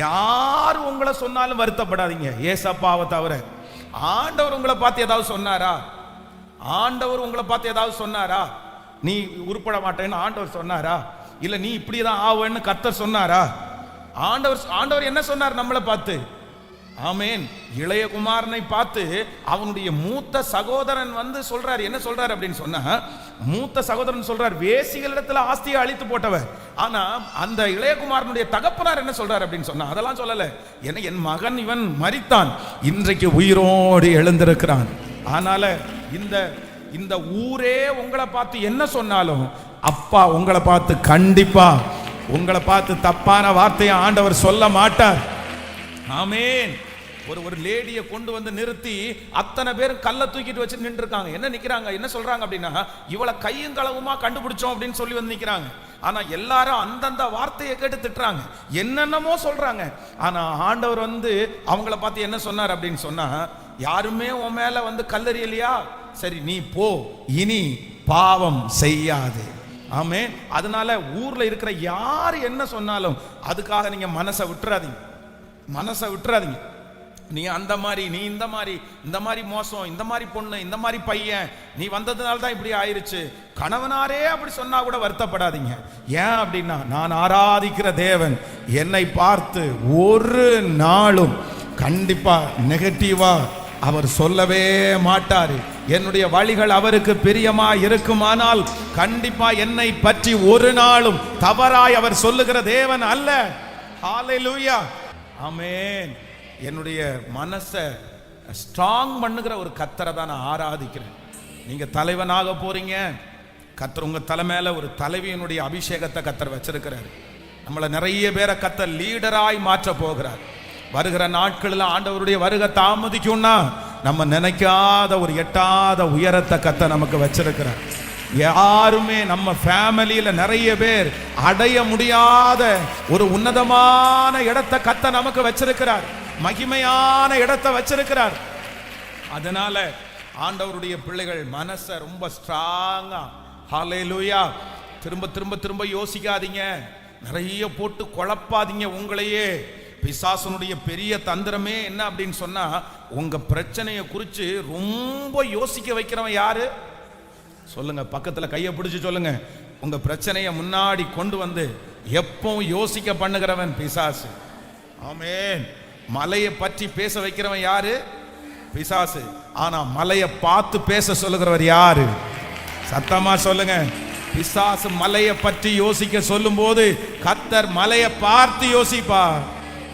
யார் உங்களை சொன்னாலும் வருத்தப்படாதீங்க, ஏசப்பாவை தவிர. ஆண்டவர் உங்களை பார்த்து ஏதாவது சொன்னாரா? ஆண்டவர் உங்களை பார்த்து ஏதாவது சொன்னாரா? நீ உருப்பட மாட்டேன்னு ஆண்டவர் சொன்னாரா? இல்ல நீ இப்படிதான் ஆவேன்னு கர்த்தர் சொன்னாரா? ஆண்டவர் என்ன சொன்னார் நம்மளை பார்த்து? ஆமேன். இளைய குமாரனை பார்த்து அவனுடைய மூத்த சகோதரன் வந்து சொல்றாரு. என்ன சொல்றாரு அப்படின்னு சொன்னா, மூத்த சகோதரன் சொல்றார், வேசிகளிடத்துல ஆஸ்தியை அழித்து போட்டவர். ஆனா அந்த இளையகுமாரனுடைய தகப்பனார் என்ன சொல்றாரு அப்படின்னு சொன்னா, அதெல்லாம் சொல்லல. என் மகன் இவன் மரித்தான், இன்றைக்கு உயிரோடு எழுந்திருக்கிறான். ஆனால இந்த ஊரே உங்களை பார்த்து என்ன சொன்னாலும், அப்பா உங்களை பார்த்து கண்டிப்பா உங்களை பார்த்து தப்பான வார்த்தையை ஆண்டவர் சொல்ல மாட்டார். ஆமேன். ஒரு லேடியை கொண்டு வந்து நிறுத்தி அத்தனை பேரும் கல்லை தூக்கிட்டு வச்சு நின்று இருக்காங்க. என்ன நிக்கிறாங்க, என்ன சொல்றாங்க அப்படின்னா, இவளை கையும் களவுமா கண்டுபிடிச்சோம் அப்படின்னு சொல்லி வந்து நிக்கிறாங்க. ஆனா எல்லாரும் அந்தந்த வார்த்தையை கேட்டு திட்டுறாங்க, என்னென்னமோ சொல்றாங்க. ஆனா ஆண்டவர் வந்து அவங்கள பார்த்து என்ன சொன்னார் அப்படின்னு சொன்னா, யாருமே உன் மேல வந்து கல்லறியலையா, சரி நீ போ, இனி பாவம் செய்யாது. ஆமே. அதனால ஊர்ல இருக்கிற யார் என்ன சொன்னாலும் அதுக்காக நீங்க மனசை விட்டுறாதீங்க, மனசை விட்டுறாதீங்க. நீ அந்த மாதிரி, நீ இந்த மாதிரி மோசம், இந்த மாதிரி பொண்ணு, இந்த மாதிரி பையன், நீ வந்ததுனால தான் இப்படி ஆயிருச்சு, கணவனாரே அப்படி சொன்னா கூட வருத்தப்படாதீங்க. ஏன் அப்படின்னா, நான் ஆராதிக்கிற தேவன் என்னை பார்த்து ஒரு நாளும் கண்டிப்பா நெகட்டிவா அவர் சொல்லவே மாட்டாரு. என்னுடைய வழிகள் அவருக்கு பிரியமா இருக்குமானால் கண்டிப்பா என்னை பற்றி ஒரு நாளும் தவறாய் அவர் சொல்லுகிற தேவன் அல்ல. ஹல்லேலூயா. ஆமென். என்னுடைய மனசை ஸ்ட்ராங் பண்ணுகிற ஒரு கர்த்தரை தான் நான் ஆராதிக்கிறேன். நீங்க தலைவனாக போறீங்க, கர்த்தர் உங்க தலை மேல ஒரு தலைவியினுடைய அபிஷேகத்தை கர்த்தர் வச்சிருக்கிறார். நம்மள நிறைய பேரை கர்த்தர் லீடராய் மாற்ற போகிறார். வருகிற நாட்களில் ஆண்டவருடைய வருகை தாமதிக்கும்னா நம்ம நினைக்காத ஒரு எட்டாத உயரத்தை கர்த்தர் நமக்கு வச்சிருக்கிறார். யாருமே நம்ம ஃபேமிலியில நிறைய பேர் அடைய முடியாத ஒரு உன்னதமான இடத்தை கர்த்தர் நமக்கு வச்சிருக்கிறார், மகிமையான இடத்தை வச்சிருக்கிறார். அதனால ஆண்டவருடைய பிள்ளைகள் மனசை ரொம்ப ஸ்ட்ராங்கா, ஹல்லேலூயா, திரும்ப திரும்ப திரும்ப யோசிக்காதீங்க, நிறைய போட்டு குழப்பாதீங்க உங்களையே. பிசாசனுடைய பெரிய தந்திரமே என்ன அப்படின்னு சொன்னா, உங்க பிரச்சனையை குறித்து ரொம்ப யோசிக்க வைக்கிறவன் யாரு சொல்லுங்க? பக்கத்துல கையை பிடிச்சு சொல்லுங்க. உங்க பிரச்சனையை முன்னாடி கொண்டு வந்து எப்பவும் யோசிக்க பண்ணுகிறவன் பிசாசு. ஆமென். மலையை பற்றி பேச வைக்கிறவன் யாரு? பிசாசு. ஆனா மலையை பார்த்து பேச சொல்லுகிறவர் யாரு? சத்தமா சொல்லுங்க. பிசாசு மலையை பற்றி யோசிக்க சொல்லும் போது கர்த்தர் மலையை பார்த்து யோசிப்பார்.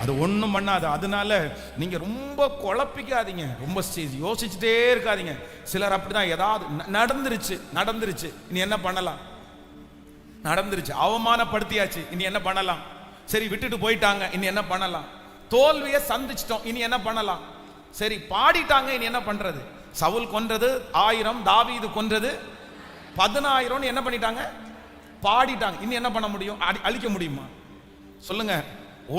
அது ஒண்ணும் பண்ணாது. அதனால நீங்க ரொம்ப குழப்பிக்காதீங்க, ரொம்ப யோசிச்சுட்டே இருக்காதீங்க. சிலர் அப்படிதான், ஏதாவது நடந்துருச்சு இனி என்ன பண்ணலாம், நடந்துருச்சு, அவமானப்படுத்தியாச்சு இனி என்ன பண்ணலாம், சரி விட்டுட்டு போயிட்டாங்க இனி என்ன பண்ணலாம், தோல்வியை சந்திச்சிட்டோம் இனி என்ன பண்ணலாம், சரி பாடிட்டாங்க இனி என்ன பண்றது, சவுல் கொன்றது 1000, தாவீது கொன்றது 10,000 என்ன பண்ணிட்டாங்க, பாடிட்டாங்க, இனி என்ன பண்ண முடியும், அழிக்க முடியுமா சொல்லுங்க?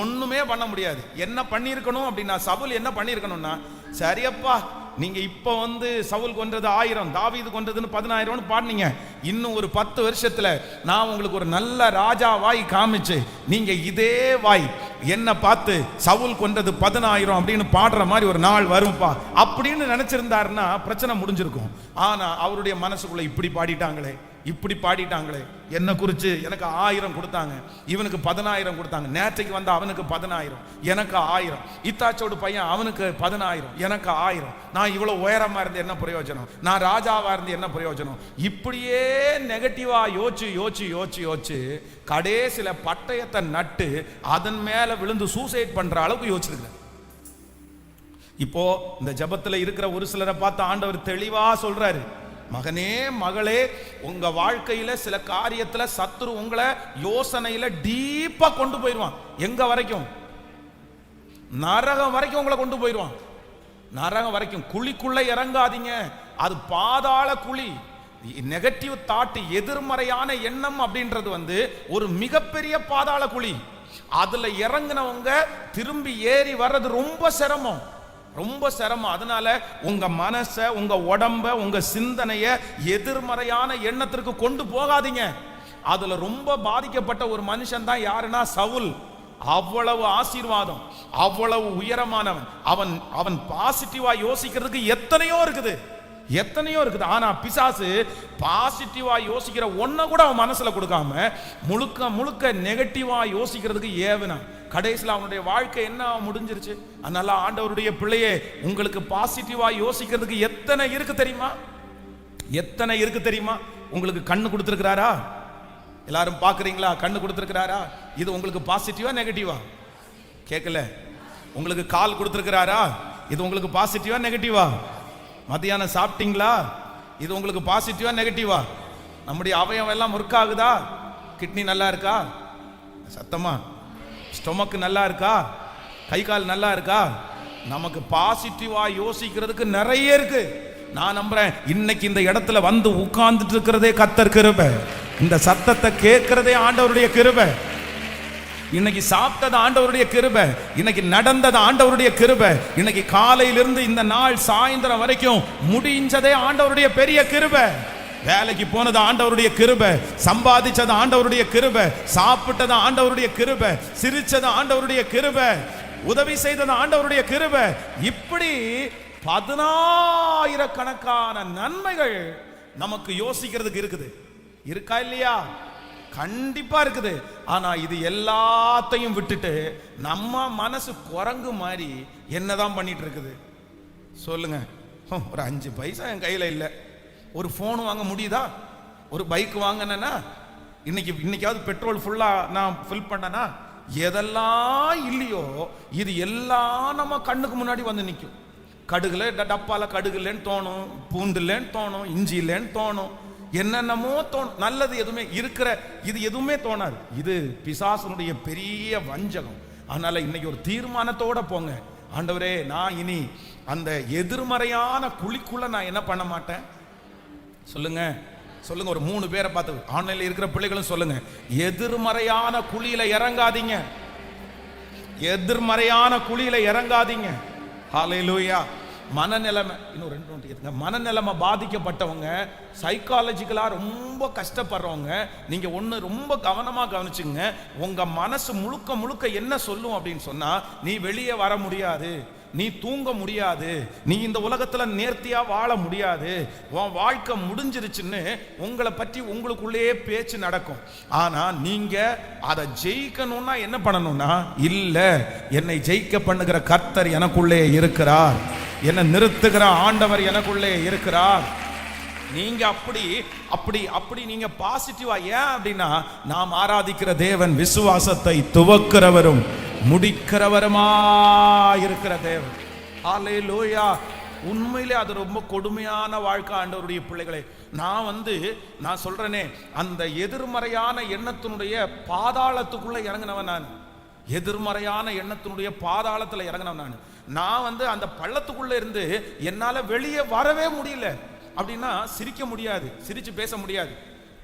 ஒண்ணுமே பண்ண முடியாது. என்ன பண்ணிருக்கணும் அப்படின்னா, சவுல் என்ன பண்ணிருக்கணும்னா, சரியப்பா நீங்க இப்ப வந்து சவுல் கொன்றது 1000, தாவீது கொன்றதுன்னு 10,000 பாடுனீங்க, இன்னும் ஒரு 10 வருஷத்துல நான் உங்களுக்கு ஒரு நல்ல ராஜா வாய் காமிச்சு நீங்க இதே வாய் என்ன பார்த்து சவுல் கொன்றது 10,000 அப்படின்னு பாடுற மாதிரி ஒரு நாள் வரும்பா அப்படின்னு நினைச்சிருந்தாருன்னா பிரச்சனை முடிஞ்சிருக்கும். ஆனா அவருடைய மனசுக்குள்ள இப்படி பாடிட்டாங்களே, என்ன குறிச்சு எனக்கு 1000 கொடுத்தாங்க, இவனுக்கு 10,000 கொடுத்தாங்க, நேற்றைக்கு வந்த அவனுக்கு 10,000, எனக்கு 1000, இத்தாச்சோடு பையன் அவனுக்கு 10,000, எனக்கு 1000, நான் இவ்வளவு உயரமா இருந்து என்ன பிரயோஜனம், நான் ராஜாவா இருந்து என்ன பிரயோஜனம், இப்படியே நெகட்டிவா யோசிச்சு கடைசில பட்டயத்தை நட்டு அதன் மேல விழுந்து சூசைட் பண்ற அளவுக்கு யோசிச்சிருக்க. இப்போ இந்த ஜபத்துல இருக்கிற ஒரு சிலரை பார்த்து ஆண்டவர் தெளிவா சொல்றாரு, மகனே மகளே, உங்க வாழ்க்கையில சில காரியத்துல சத்துரு உங்களை யோசனையில டீப்பா கொண்டு போயிடுவான். எங்க வரைக்கும்? நரகம் வரைக்கும் உங்களை கொண்டு போயிடுவான். நரகம் வரைக்கும். குழிக்குள்ள இறங்காதீங்க, அது பாதாள குழி. நெகட்டிவ் தாட், எதிர்மறையான எண்ணம் அப்படின்றது ஒரு மிகப்பெரிய பாதாள குழி. அதுல இறங்கினவங்க திரும்பி ஏறி வர்றது ரொம்ப சிரமம், ரொம்ப சிரமம். அதனால உங்க மனச, உங்க உடம்ப, உங்க சிந்தனைய எதிர்மறையான எண்ணத்திற்கு கொண்டு போகாதீங்க. அதுல ரொம்ப பாதிக்கப்பட்ட ஒரு மனுஷன் தான் யாருன்னா சவுல். அவ்வளவு ஆசீர்வாதம், அவ்வளவு உயரமானவன். அவன் அவன் பாசிட்டிவா யோசிக்கிறதுக்கு எத்தனையோ இருக்குது. ஆனா பிசாசு பாசிட்டிவா யோசிக்கிற ஒன்ன கூட அவன் மனசுல கொடுக்காம முழுக்க முழுக்க நெகட்டிவா யோசிக்கிறதுக்கு ஏவினான். கடைசியில் அவனுடைய வாழ்க்கை என்ன முடிஞ்சிருச்சு. அதனால ஆண்டவருடைய பிள்ளையே, உங்களுக்கு பாசிட்டிவா யோசிக்கிறதுக்கு எத்தனை இருக்கு தெரியுமா? எத்தனை இருக்கு தெரியுமா? உங்களுக்கு கண்ணு கொடுத்திருக்கிறாரா? எல்லாரும் பாக்குறீங்களா? கண்ணு கொடுத்திருக்கிறாரா? இது உங்களுக்கு பாசிட்டிவா நெகட்டிவா? கேட்கல. உங்களுக்கு கால் கொடுத்திருக்கிறாரா? இது உங்களுக்கு பாசிட்டிவா நெகட்டிவா? மத்தியானம் சாப்பிட்டீங்களா? இது உங்களுக்கு பாசிட்டிவா நெகட்டிவா? நம்முடைய அவயவம் எல்லாம் ஒர்க் ஆகுதா? கிட்னி நல்லா இருக்கா? சத்தமா. ஸ்டொமக் நல்லா இருக்கா? கை கால் நல்லா இருக்கா? நமக்கு பாசிட்டிவா யோசிக்கிறதுக்கு நிறைய இருக்கு. நான் நம்புறேன், இன்னைக்கு இந்த இடத்துல வந்து உட்கார்ந்துட்டு இருக்கிறதே கர்த்தர் கிருபை. இந்த சத்தத்தை கேட்கிறதே ஆண்டவருடைய கிருபை. இன்னைக்கு சாப்பிட்டது ஆண்டவருடைய கிருபை. இன்னைக்கு நடந்தது ஆண்டவருடைய கிருபை. இன்னைக்கு காலையிலிருந்து இந்த நாள் சாயந்தரம் வரைக்கும் முடிஞ்சதே ஆண்டவருடைய பெரிய கிருபை. வேலைக்கு போனது ஆண்டவருடைய கிருபை, சம்பாதிச்சது ஆண்டவருடைய கிருபை, சாப்பிட்டது ஆண்டவருடைய கிருபை, சிரிச்சது ஆண்டவருடைய கிருபை, உதவி செய்தது ஆண்டவருடைய கிருபை. இப்படி 10,000கணக்கான நன்மைகள் நமக்கு யோசிக்கிறதுக்கு இருக்குது. இருக்கா இல்லையா? கண்டிப்பா இருக்குது. ஆனா இது எல்லாத்தையும் விட்டுட்டு நம்ம மனசு குரங்கு மாதிரி என்னதான் பண்ணிட்டு இருக்குது சொல்லுங்க? ஒரு 5 பைசா என் கையில இல்ல, ஒரு போன் வாங்க முடியுதா? ஒரு பைக் வாங்கினா இன்னைக்காவது பெட்ரோல் ஃபுல்லா நான் ஃபில் பண்ணனா? எதெல்லாம் இல்லையோ இது எல்லாம் நம்ம கண்ணுக்கு முன்னாடி வந்து நிற்கும். கடுகுல டப்பால கடுகு இல்லைன்னு தோணும், பூண்டு இல்லைன்னு தோணும், இஞ்சி இல்லைன்னு தோணும், என்னென்னமோ தோணும். நல்லது எதுவுமே இருக்கிற இது எதுவுமே தோணாது. இது பிசாசனுடைய பெரிய வஞ்சகம். அதனால இன்னைக்கு ஒரு தீர்மானத்தோட போங்க. ஆண்டவரே, நான் இனி அந்த எதிர்மறையான குழிக்குள்ள நான் என்ன பண்ண மாட்டேன். சொல்லுங்க சொல்லுங்க. ஒரு 3 பேரை பார்த்து ஆன்லைன்ல இருக்கிற பிள்ளைகளும் சொல்லுங்க, எதிர்மறையான குழியில இறங்காதீங்க. எதிர்மறையான குழியில இறங்காதீங்க. ஹல்லேலூயா. மனநிலைமை, இன்னும் 2 கேட்குங்க. மனநிலைமை பாதிக்கப்பட்டவங்க, சைக்காலஜிக்கலா ரொம்ப கஷ்டப்படுறவங்க, நீங்க ஒண்ணு ரொம்ப கவனமா கவனிச்சுங்க. உங்க மனசு முழுக்க முழுக்க என்ன சொல்லும் அப்படின்னு சொன்னா, நீ வெளியே வர முடியாது, நீ தூங்க முடியாது, நீ இந்த உலகத்துல நேர்த்தியா வாழ முடியாது, உன் வாழ்க்கை முடிஞ்சிருச்சுன்னு உங்களை பற்றி உங்களுக்குள்ளேயே பேச்சு நடக்கும். ஆனா நீங்க அதை ஜெயிக்கணும்னா என்ன பண்ணணும்னா, இல்ல, என்னை ஜெயிக்க பண்ணுகிற கர்த்தர் எனக்குள்ளே இருக்கிறார், என்னை நிறுத்துகிற ஆண்டவர் எனக்குள்ளே இருக்கிறார். நீங்க அப்படி அப்படி அப்படி நீங்க பாசிட்டிவா. ஏன் அப்படின்னா, நாம் ஆராதிக்கிற தேவன் விசுவாசத்தை துவக்கிறவரும் முடிக்கிறவருமா இருக்கிற தேவன். ஹல்லேலூயா. உண்மையிலே அது ரொம்ப கொடுமையான வாழ்க்கை ஆண்டவருடைய பிள்ளைகளே. நான் சொல்றேனே, அந்த எதிர்மறையான எண்ணத்தினுடைய பாதாளத்துக்குள்ள இறங்கினவன் நான். எதிர்மறையான எண்ணத்தினுடைய பாதாளத்துல இறங்கினவன் நான். அந்த பள்ளத்துக்குள்ள இருந்து என்னால வெளியே வரவே முடியல. அப்படின்னா சிரிக்க முடியாது, சிரிச்சு பேச முடியாது.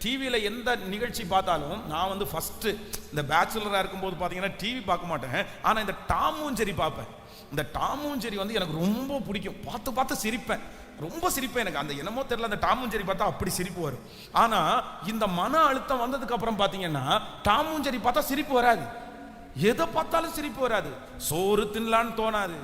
டிவியில எந்த நிகழ்ச்சி பார்த்தாலும் நான் ஃபர்ஸ்ட் இந்த பேச்சுலரா இருக்கும்போது பாத்தீங்கன்னா டிவி பார்க்க மாட்டேன். ஆனா இந்த டாம் அண்ட் ஜெர்ரி பார்ப்பேன். இந்த டாம் அண்ட் ஜெர்ரி எனக்கு ரொம்ப பிடிக்கும். பார்த்து பார்த்து சிரிப்பேன், ரொம்ப சிரிப்பேன். எனக்கு அந்த என்னமோ தெரியல, அந்த டாம் அண்ட் ஜெர்ரி பார்த்தா அப்படி சிரிப்பு வரும். ஆனா இந்த மன அழுத்தம் வந்ததுக்கு அப்புறம் பாத்தீங்கன்னா டாம் அண்ட் ஜெர்ரி பார்த்தா சிரிப்பு வராது. எதை பார்த்தாலும் சிரிப்பு வராது. சோறு தின்னலான்னு தோணாது,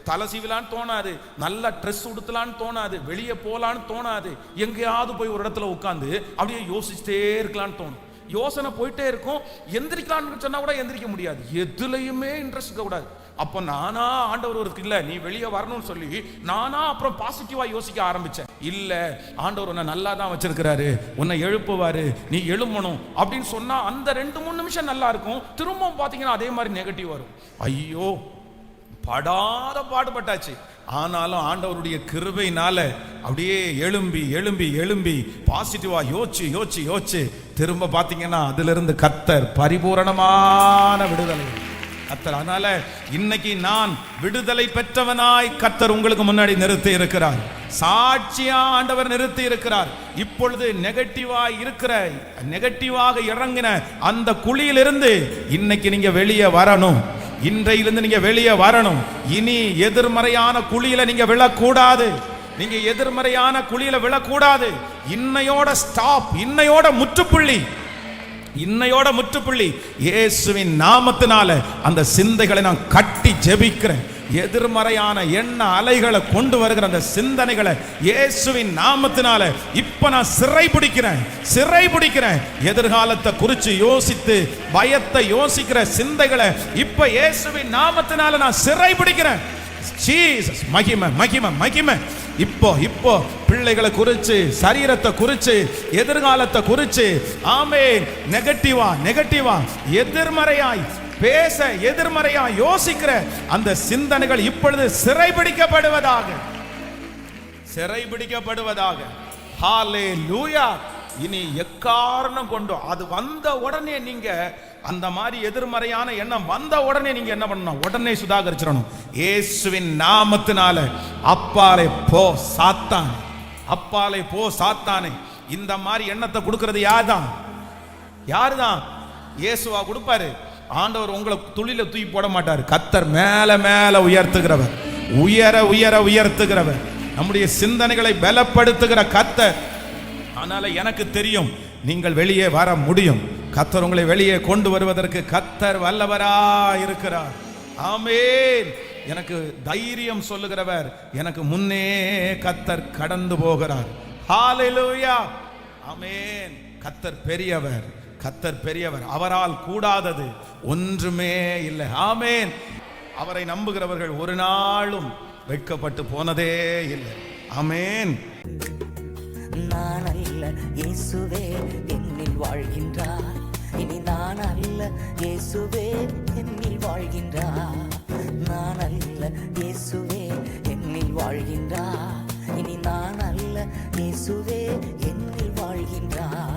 தலை சீவலான்னு தோணாது, நல்ல ட்ரெஸ் உடுத்தலான்னு தோணாது, வெளியே போலான்னு தோணாது, எங்கேயாவது போய் ஒரு இடத்துல உட்காந்து அப்படியே யோசிச்சுட்டே இருக்கலான்னு தோணும். யோசனை போயிட்டே இருக்கும். எந்திரிக்கலான்னு சொன்னா கூட எந்திரிக்க முடியாது. எதுலையுமே இன்ட்ரெஸ்ட் இருக்க கூடாது. அப்போ நானா ஆண்டவர் ஒரு இல்ல, நீ வெளியே வரணும்னு சொல்லி நானா அப்புறம் பாசிட்டிவா யோசிக்க ஆரம்பிச்சேன். இல்ல, ஆண்டவர் உன்னை நல்லா தான் வச்சிருக்கிறாரு, உன்னை எழுப்புவாரு, நீ எழும்பணும் அப்படின்னு சொன்னா அந்த 2-3 நிமிஷம் நல்லா இருக்கும். திரும்பவும் பாத்தீங்கன்னா அதே மாதிரி நெகட்டிவ் வரும். ஐயோ, படாத பாடுபட்டாச்சு. ஆனாலும் ஆண்டவருடைய கிருபையினால அப்படியே எழும்பி எழும்பி எழும்பி பாசிட்டிவா யோசிச்சு யோசிச்சு யோசிச்சு திரும்ப பாத்தீங்கன்னா அதுல இருந்து கர்த்தர் பரிபூரணமான விடுதலை. கர்த்தர். அதனால இன்னைக்கு நான் விடுதலை பெற்றவனாய் கர்த்தர் உங்களுக்கு முன்னாடி நிறுத்தி இருக்கிறார். சாட்சியா ஆண்டவர் நிறுத்தி இருக்கிறார். இப்பொழுது நெகட்டிவாக இறங்கின அந்த குழியிலிருந்து இன்னைக்கு நீங்க வெளியே வரணும். இன்றையிலிருந்து நீங்க வெளியே வரணும். இனி எதிர்மறையான குழியில நீங்க விழக்கூடாது. நீங்க எதிர்மறையான குழியில விழக்கூடாது. இன்னையோட ஸ்டாப், இன்னையோட முற்றுப்புள்ளி, இன்னையோட முற்றுப்புள்ளி. இயேசுவின் நாமத்தினால அந்த சிந்தைகளை நான் கட்டி ஜெபிக்கிறேன். எதிர்மறையான எண்ண அலைகளை கொண்டு வருகிற அந்த சிந்தனைகளை இயேசுவின் நாமத்தினால இப்ப நான் சிறை பிடிக்கிறேன். எதிர்காலத்தை குறித்து யோசித்து பயத்தை யோசிக்கிற சிந்தைகளை இப்ப இயேசுவின் நாமத்தினால நான் சிறை பிடிக்கிறேன். ஜீசஸ், மகிமை மகிமை மகிமை. இப்போ பிள்ளைகளை குறிச்சு, சரீரத்தை குறிச்சு, எதிர்காலத்தை குறிச்சு, ஆமென், நெகட்டிவா எதிர்மறையாய் பேச, எதிர்மறையாய் யோசிக்கிற அந்த சிந்தனைகள் இப்பொழுது சிறைபிடிக்கப்படுவதாக. ஹalleluya. இனி எக்காரணம் கொண்டு அது வந்த உடனே நீங்க அந்த மாதிரி எதிர்மறையான எண்ணம் வந்த உடனே நீங்க என்ன பண்ணணும்? உடனே சுதாகரிச்சிடணும். இயேசுவின் நாமத்தினால அப்பாலே போ சாத்தானே. இந்த மாதிரி எண்ணத்தை கொடுக்கிறது யாருதான்? இயேசுவா கொடுப்பாரு. ஆண்டவர் உங்களை துளில தூக்கி போட மாட்டார். கர்த்தர் மேல உயர்த்துகிறவர், உயர்த்துகிறவர், நம்முடைய சிந்தனைகளை பலப்படுத்துகிற கர்த்தர். அதனால எனக்கு தெரியும் நீங்கள் வெளியே வர முடியும். கர்த்தர் உங்களை வெளியே கொண்டு வருவதற்கு கர்த்தர் வல்லவரா இருக்கிறார். ஆமென். எனக்கு தைரியம் சொல்லுகிறவர், எனக்கு முன்னே கர்த்தர் கடந்து போகிறார். ஹalleluya. ஆமென். கர்த்தர் பெரியவர். அவரால் கூடாதது ஒன்றுமே இல்லை. ஆமென். அவரை நம்புகிறவர்கள் ஒரு நாளும் வெட்கப்பட்டு போனதே இல்லை. ஆமென். நான் அல்ல இயேசுவே என்னில் வாழ்கின்றார். இனி நான் அல்ல இயேசுவே என்னில் வாழ்கின்றார். நான் அல்ல இயேசுவே என்னில் வாழ்கின்றார். இனி நான் அல்ல இயேசுவே என்னில் வாழ்கின்றார்.